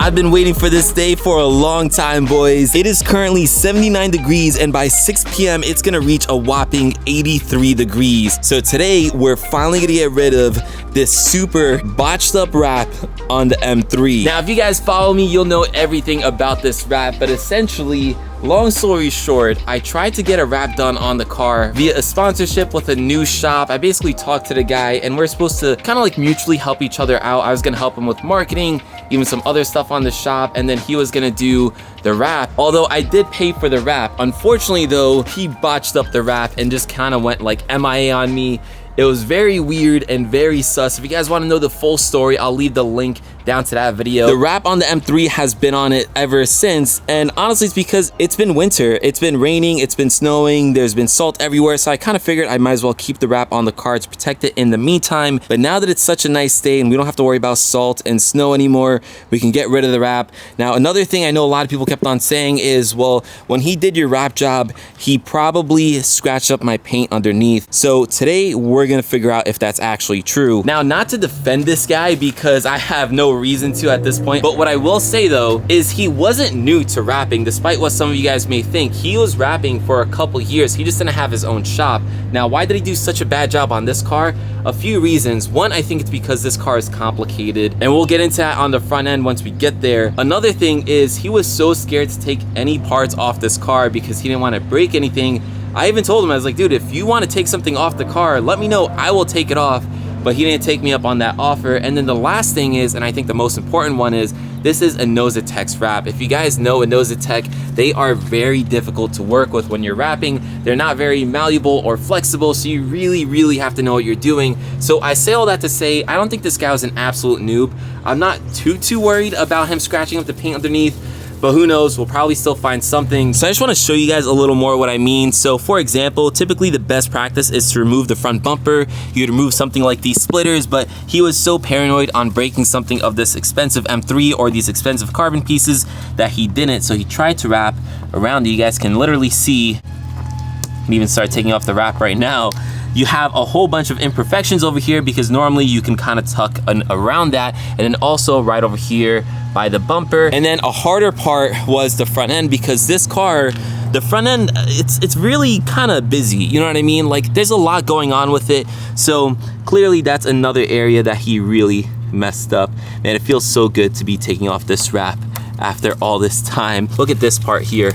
I've been waiting for this day for a long time, boys. It is currently 79 degrees, and by 6 p.m. it's gonna reach a whopping 83 degrees. So today, we're finally gonna get rid of this super botched up wrap on the M3. Now, if you guys follow me, you'll know everything about this wrap, but essentially, long story short, I tried to get a wrap done on the car via a sponsorship with a new shop. I basically talked to the guy, and we're supposed to kind of like mutually help each other out. I was gonna help him with marketing, even some other stuff on the shop, and then he was gonna do the wrap. Although I did pay for the wrap. Unfortunately though, he botched up the wrap and just kind of went like MIA on me. It was very weird and very sus. If you guys want to know the full story, I'll leave the link down to that video. The wrap on the M3 has been on it ever since, and honestly it's because it's been winter. It's been raining, it's been snowing, there's been salt everywhere, so I kind of figured I might as well keep the wrap on the car to protect it in the meantime. But now that it's such a nice day and we don't have to worry about salt and snow anymore, we can get rid of the wrap. Now, another thing I know a lot of people kept on saying is, well, when he did your wrap job, he probably scratched up my paint underneath. So today we're gonna figure out if that's actually true. Now, not to defend this guy because I have no reason to at this point, but what I will say though is he wasn't new to rapping, despite what some of you guys may think. He was rapping for a couple years. He just didn't have his own shop. Now, why did he do such a bad job on this car? A few reasons. One, I think it's because this car is complicated, and we'll get into that on the front end once we get there. Another thing is he was so scared to take any parts off this car because he didn't want to break anything. I even told him, I was like, dude, if you want to take something off the car, let me know, I will take it off. But he didn't take me up on that offer. And then the last thing is, and I think the most important one is, this is a Nosetech wrap. If you guys know a Nosetech, they are very difficult to work with when you're wrapping. They're not very malleable or flexible, so you really have to know what you're doing. So I say all that to say, I don't think this guy was an absolute noob. I'm not too worried about him scratching up the paint underneath, but who knows, we'll probably still find something. So I just want to show you guys a little more what I mean. So for example, typically the best practice is to remove the front bumper. You'd remove something like these splitters, but he was so paranoid on breaking something of this expensive M3 or these expensive carbon pieces that he didn't. So he tried to wrap around it. You guys can literally see, I can even start taking off the wrap right now. You have a whole bunch of imperfections over here because normally you can kind of tuck around that, and then also right over here by the bumper. And then a harder part was the front end, because this car, the front end, it's really kind of busy, you know what I mean? Like, there's a lot going on with it. So clearly that's another area that he really messed up. Man, it feels so good to be taking off this wrap after all this time. Look at this part here.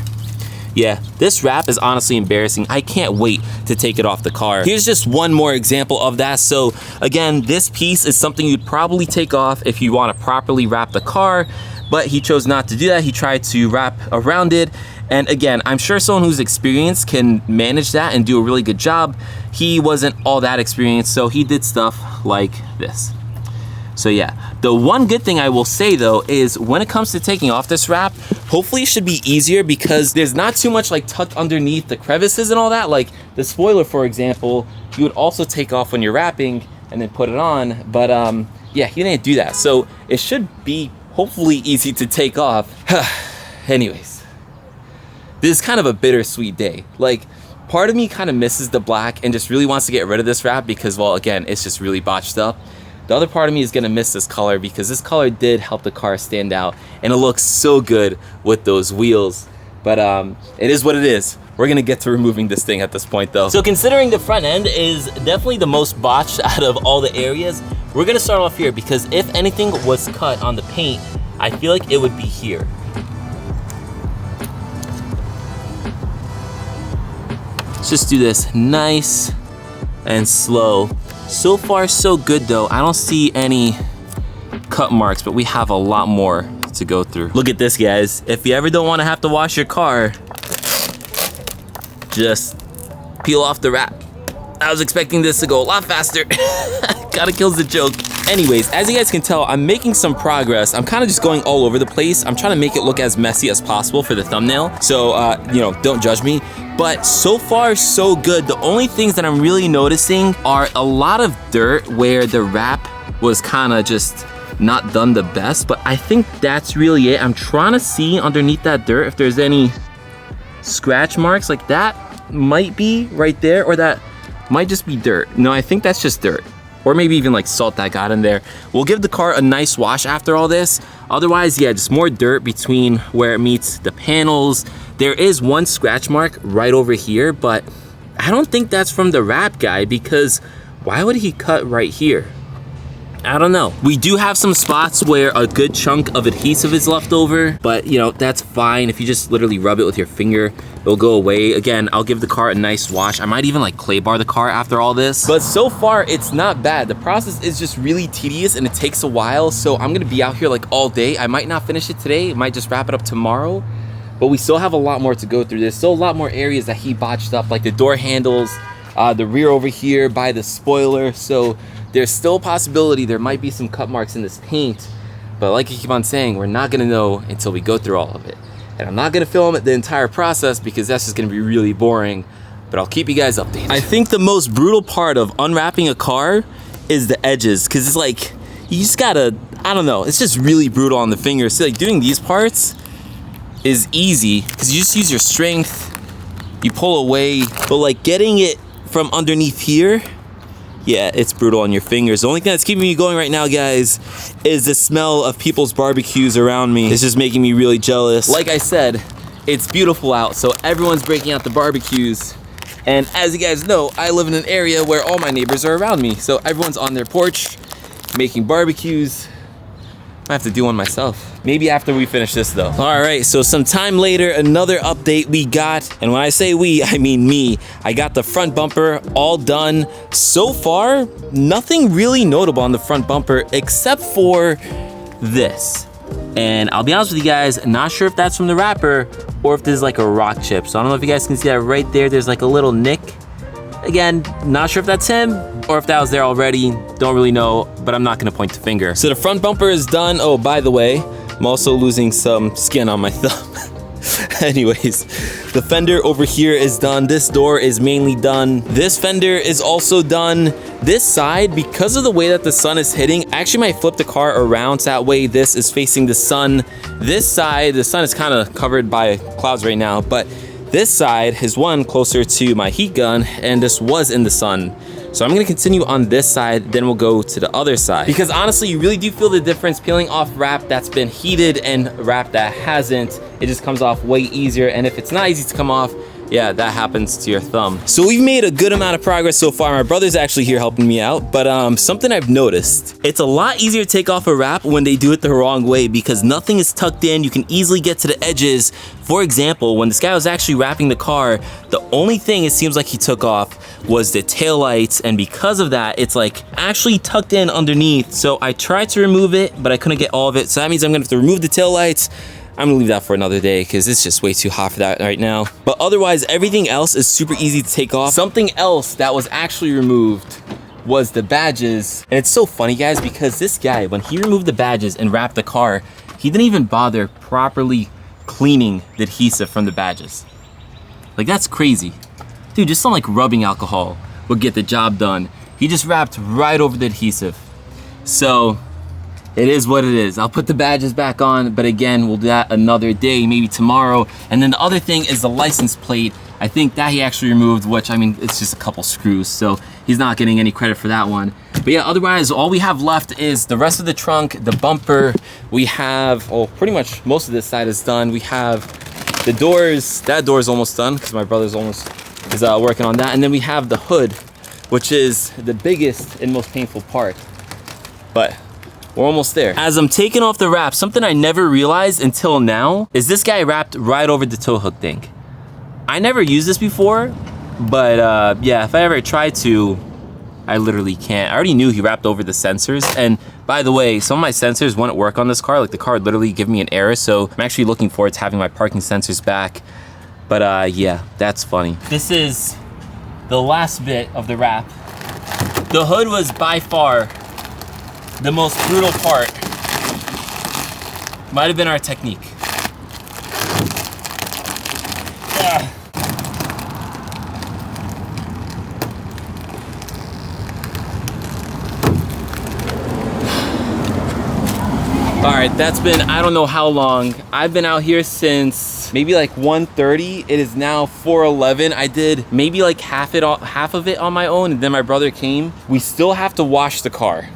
Yeah, this wrap is honestly embarrassing. I can't wait to take it off the car. Here's just one more example of that. So again, this piece is something you'd probably take off if you want to properly wrap the car, but he chose not to do that. He tried to wrap around it. And again, I'm sure someone who's experienced can manage that and do a really good job. He wasn't all that experienced, so he did stuff like this. So yeah, the one good thing I will say though is when it comes to taking off this wrap, hopefully it should be easier because there's not too much like tucked underneath the crevices and all that. Like the spoiler, for example, you would also take off when you're wrapping and then put it on. But yeah, he didn't do that. So it should be hopefully easy to take off. Anyways, this is kind of a bittersweet day. Like, part of me kind of misses the black and just really wants to get rid of this wrap because, well, again, it's just really botched up. The other part of me is gonna miss this color because this color did help the car stand out and it looks so good with those wheels. But it is what it is. We're gonna get to removing this thing at this point though. So considering the front end is definitely the most botched out of all the areas, we're gonna start off here because if anything was cut on the paint, I feel like it would be here. Let's just do this nice and slow. So far, so good though. I don't see any cut marks, but we have a lot more to go through. Look at this, guys. If you ever don't want to have to wash your car, just peel off the wrap. I was expecting this to go a lot faster. Kinda kills the joke. Anyways, as you guys can tell, I'm making some progress. I'm kind of just going all over the place. I'm trying to make it look as messy as possible for the thumbnail. So, you know, don't judge me. But so far, so good. The only things that I'm really noticing are a lot of dirt where the wrap was kind of just not done the best. But I think that's really it. I'm trying to see underneath that dirt if there's any scratch marks. Like that might be right there, or that might just be dirt. No, I think that's just dirt. or maybe even like salt that got in there. We'll give the car a nice wash after all this. Otherwise, yeah, just more dirt between where it meets the panels. There is one scratch mark right over here, but I don't think that's from the wrap guy, because why would he cut right here? I don't know. We do have some spots where a good chunk of adhesive is left over, but you know, that's fine. If you just literally rub it with your finger, it'll go away. Again, I'll give the car a nice wash. I might even like clay bar the car after all this. But so far, it's not bad. The process is just really tedious and it takes a while. So I'm gonna be out here like all day. I might not finish it today. I might just wrap it up tomorrow. But we still have a lot more to go through. There's still a lot more areas that he botched up, like the door handles, the rear over here by the spoiler. So there's still a possibility there might be some cut marks in this paint, but like I keep on saying, we're not gonna know until we go through all of it. And I'm not gonna film the entire process because that's just gonna be really boring, but I'll keep you guys updated. I think the most brutal part of unwrapping a car is the edges, because it's like, you just gotta, I don't know, it's just really brutal on the fingers. So like doing these parts is easy, because you just use your strength, you pull away, but like getting it from underneath here, yeah, it's brutal on your fingers. The only thing that's keeping me going right now, guys, is the smell of people's barbecues around me. It's just making me really jealous. Like I said, it's beautiful out, so everyone's breaking out the barbecues. And as you guys know, I live in an area where all my neighbors are around me. So everyone's on their porch making barbecues. I have to do one myself. Maybe after we finish this though. All right, so some time later, another update we got. And when I say we, I mean me. I got the front bumper all done. So far, nothing really notable on the front bumper except for this. And I'll be honest with you guys, not sure if that's from the wrapper or if there's like a rock chip. So I don't know if you guys can see that right there. There's like a little nick. Again, not sure if that's him or if that was there already. Don't really know, but I'm not gonna point the finger. So the front bumper is done. Oh, by the way, I'm also losing some skin on my thumb. Anyways, the fender over here is done. This door is mainly done. This fender is also done. This side, because of the way that the sun is hitting, I actually might flip the car around so that way this is facing the sun. This side, the sun is kind of covered by clouds right now, but this side is one closer to my heat gun, and this was in the sun. So I'm gonna continue on this side, then we'll go to the other side. Because honestly, you really do feel the difference peeling off wrap that's been heated and wrap that hasn't. It just comes off way easier, and if it's not easy to come off, yeah, that happens to your thumb. So we've made a good amount of progress so far. My brother's actually here helping me out, but something I've noticed, it's a lot easier to take off a wrap when they do it the wrong way because nothing is tucked in. You can easily get to the edges. For example, when this guy was actually wrapping the car, the only thing it seems like he took off was the taillights, and because of that, it's like actually tucked in underneath. So I tried to remove it, but I couldn't get all of it. So that means I'm gonna have to remove the taillights. I'm gonna leave that for another day because it's just way too hot for that right now. But otherwise, everything else is super easy to take off. Something else that was actually removed was the badges. And it's so funny, guys, because this guy, when he removed the badges and wrapped the car, he didn't even bother properly cleaning the adhesive from the badges. Like, that's crazy. Dude, just some like rubbing alcohol would get the job done. He just wrapped right over the adhesive. So it is what it is. I'll put the badges back on, but again, we'll do that another day, maybe tomorrow. And then the other thing is the license plate. I think that he actually removed, which, I mean, it's just a couple screws, so he's not getting any credit for that one. But yeah, otherwise, all we have left is the rest of the trunk, the bumper. We have, oh, pretty much most of this side is done. We have the doors. That door is almost done because my brother's almost is working on that. And then we have the hood, which is the biggest and most painful part. But we're almost there. As I'm taking off the wrap, something I never realized until now is this guy wrapped right over the tow hook thing. I never used this before, but yeah, if I ever tried to, I literally can't. I already knew he wrapped over the sensors. And by the way, some of my sensors wouldn't work on this car. Like the car would literally give me an error. So I'm actually looking forward to having my parking sensors back. But yeah, that's funny. This is the last bit of the wrap. The hood was by far the most brutal part. Might have been our technique. All right, that's been, I don't know how long. I've been out here since maybe like 1:30. It is now 4:11. I did maybe like half of it on my own, and then my brother came. We still have to wash the car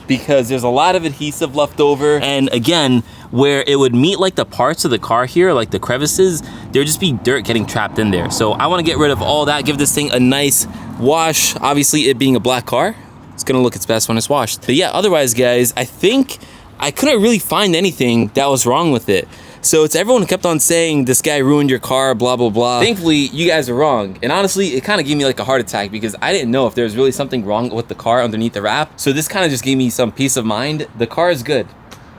because there's a lot of adhesive left over. And again, where it would meet like the parts of the car here, like the crevices, there'd just be dirt getting trapped in there. So I want to get rid of all that, give this thing a nice wash. Obviously, it being a black car, it's gonna look its best when it's washed. But yeah, otherwise guys, I think I couldn't really find anything that was wrong with it. So it's everyone kept on saying this guy ruined your car, blah blah blah. Thankfully, you guys are wrong. And honestly, it kind of gave me like a heart attack because I didn't know if there was really something wrong with the car underneath the wrap. So this kind of just gave me some peace of mind. The car is good.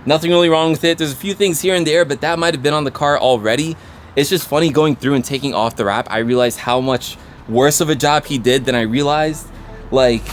Nothing really wrong with it. There's a few things here and there, but that might have been on the car already. It's just funny going through and taking off the wrap. I realized how much worse of a job he did than I realized. Like,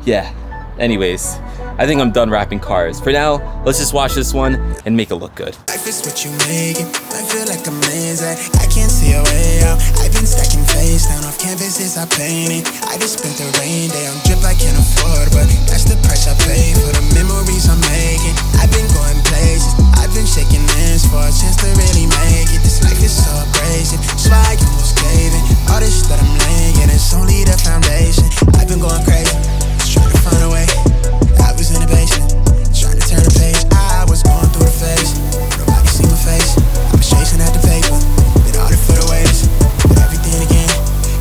yeah. Anyways, I think I'm done wrapping cars. For now, let's just watch this one and make it look good. Life is what you make it. I feel like I'm lazy. I can't see a way out. I've been stacking face down off canvases I painted. I just spent the rain day on drip I can't afford, but that's the price I pay for the memories I'm making. I've been going places. I've been shaking hands for a chance to really make it. This life is so abrasive, so I almost gave it. All this that I'm laying, it's only the foundation. I've been going crazy, just trying to find a way. I was in the basement, trying to turn the page. I was going through the phase, nobody see my face. I was chasing at the paper, been all for the ways, but everything again,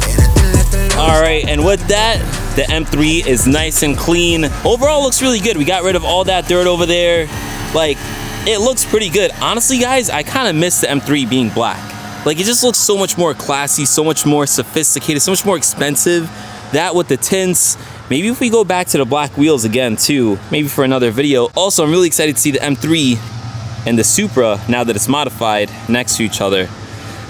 and nothing left to lose. All right, and with that, the M3 is nice and clean. Overall, looks really good. We got rid of all that dirt over there. Like, it looks pretty good. Honestly, guys, I kind of miss the M3 being black. Like, it just looks so much more classy, so much more sophisticated, so much more expensive. That with the tints. Maybe if we go back to the black wheels again too, maybe for another video. Also, I'm really excited to see the M3 and the Supra now that it's modified next to each other.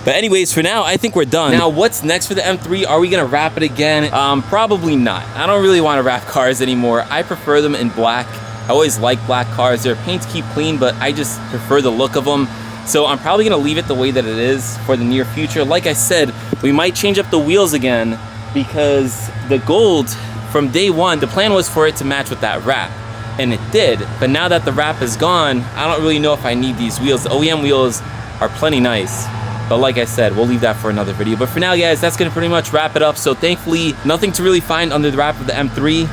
But anyways, for now, I think we're done. Now, what's next for the M3? Are we gonna wrap it again? Probably not. I don't really want to wrap cars anymore. I prefer them in black. I always like black cars. Their paints keep clean, but I just prefer the look of them. So I'm probably gonna leave it the way that it is for the near future. Like I said, we might change up the wheels again because the gold, from day one, the plan was for it to match with that wrap, and it did. But now that the wrap is gone, I don't really know if I need these wheels. The OEM wheels are plenty nice, but like I said, we'll leave that for another video. But for now, guys, that's gonna pretty much wrap it up. So thankfully, nothing to really find under the wrap of the M3.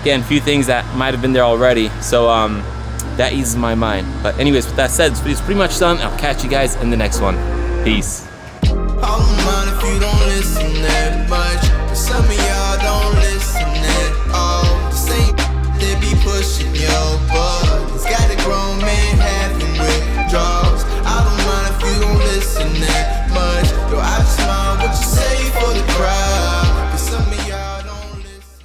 Again, a few things that might have been there already. So that eases my mind. But anyways, with that said, this video's pretty much done. I'll catch you guys in the next one. Peace. If you don't listen that much, but some of